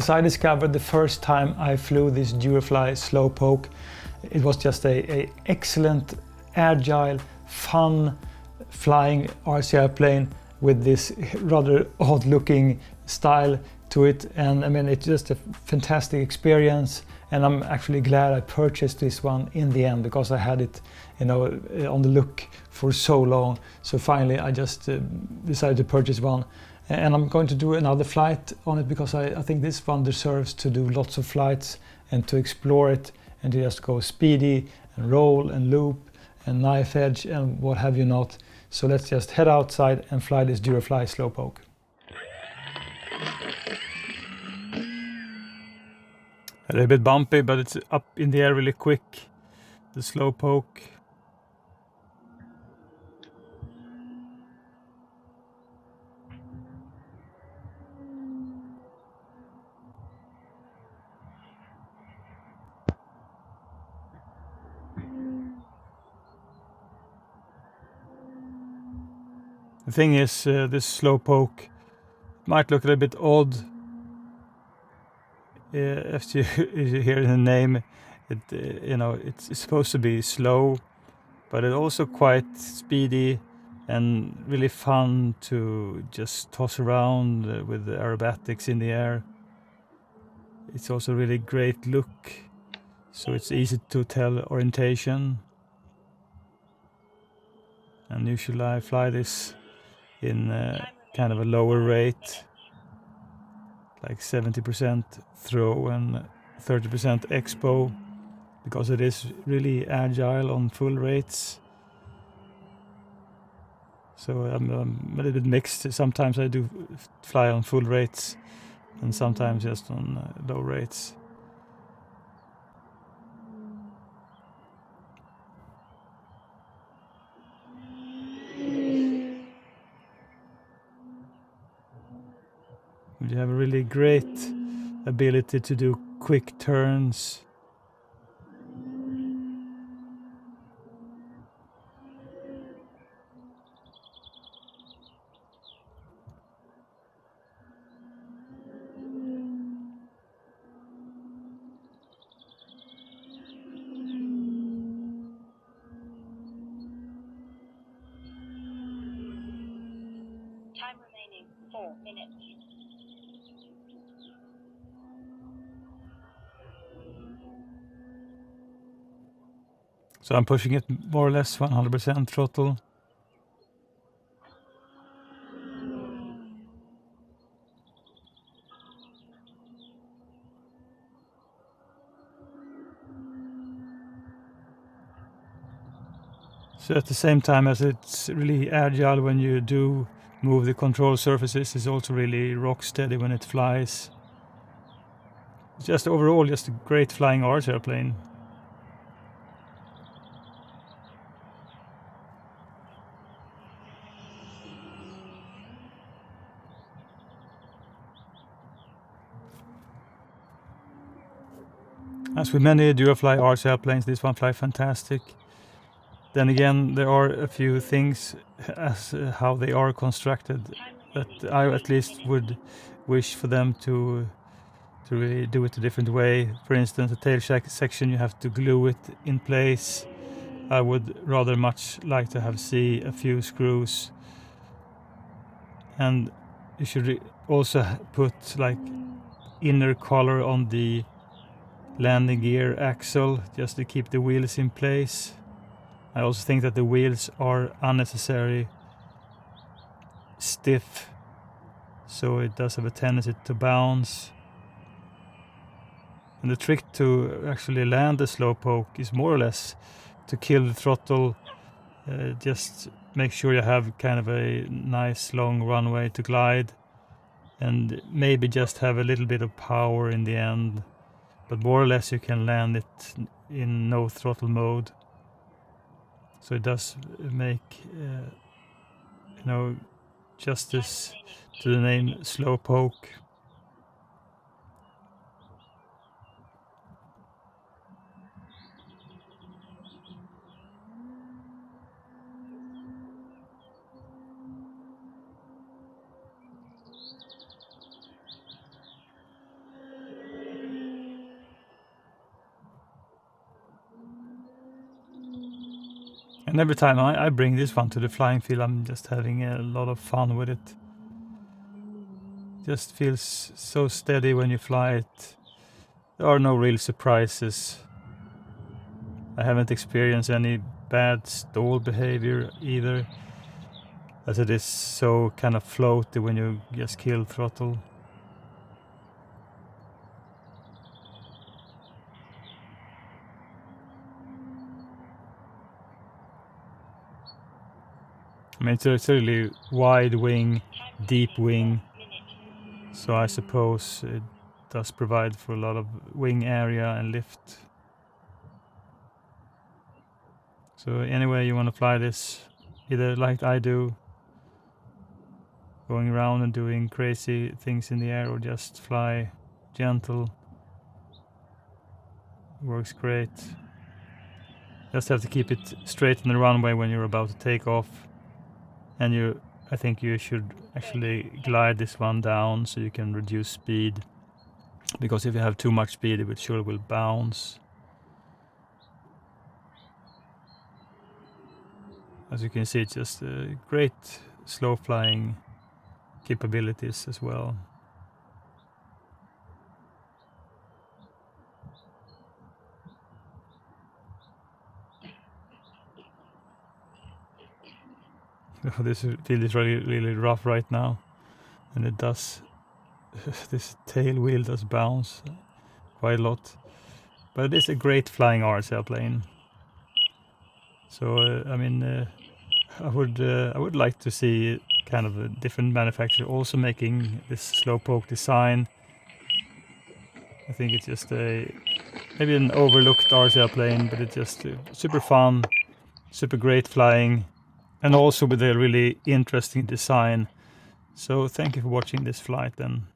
As I discovered the first time I flew this Durafly Slowpoke, it was just a excellent, agile, fun flying RC airplane with this rather odd looking style to it, and I mean it's just a fantastic experience, and I'm actually glad I purchased this one in the end, because I had it, you know, on the look for so long. So finally I just decided to purchase one, and I'm going to do another flight on it, because I think this one deserves to do lots of flights and to explore it and to just go speedy and roll and loop and knife edge and what have you not. So let's just head outside and fly this Durafly Slowpoke. A little bit bumpy, but it's up in the air really quick, the Slowpoke. The thing is, this Slowpoke might look a little bit odd. As you hear in the name, you know, it's supposed to be slow, but it's also quite speedy and really fun to just toss around with the aerobatics in the air. It's also really great look, so it's easy to tell orientation. And usually I fly this in kind of a lower rate, like 70% throw and 30% expo, because it is really agile on full rates. So I'm a little bit mixed. Sometimes I do fly on full rates and sometimes just on low rates. You have a really great ability to do quick turns. Time remaining 4 minutes. So I'm pushing it more or less 100% throttle. So at the same time as it's really agile when you do move the control surfaces, it's also really rock steady when it flies. It's just overall just a great flying RC airplane. As with many Durafly RC airplanes, this one flies fantastic. Then again, there are a few things as how they are constructed that I at least would wish for them to really do it a different way. For instance, the tail section, you have to glue it in place. I would rather much like to have see a few screws, and you should also put like inner collar on the landing gear axle just to keep the wheels in place. I also think that the wheels are unnecessary stiff, so it does have a tendency to bounce. And the trick to actually land the Slowpoke is more or less to kill the throttle. Just make sure you have kind of a nice long runway to glide, and maybe just have a little bit of power in the end, but more or less you can land it in no throttle mode. So it does make you know, justice to the name Slowpoke. And every time I bring this one to the flying field, I'm just having a lot of fun with it. Just feels so steady when you fly it. There are no real surprises. I haven't experienced any bad stall behavior either, as it is so kind of floaty when you just kill throttle. I mean, it's a really wide wing, deep wing, so I suppose it does provide for a lot of wing area and lift. So anyway you want to fly this, either like I do, going around and doing crazy things in the air, or just fly gentle, works great. Just have to keep it straight on the runway when you're about to take off, and I think you should actually glide this one down so you can reduce speed, because if you have too much speed it sure will bounce. As you can see, it's just great slow flying capabilities as well. This field is really rough right now, and it does this tail wheel does bounce quite a lot, but it is a great flying RSL plane. So I mean, I would like to see kind of a different manufacturer also making this Slowpoke design. I think it's just maybe an overlooked RSL plane, but it's just super fun, super great flying, and also with a really interesting design. So thank you for watching this flight then.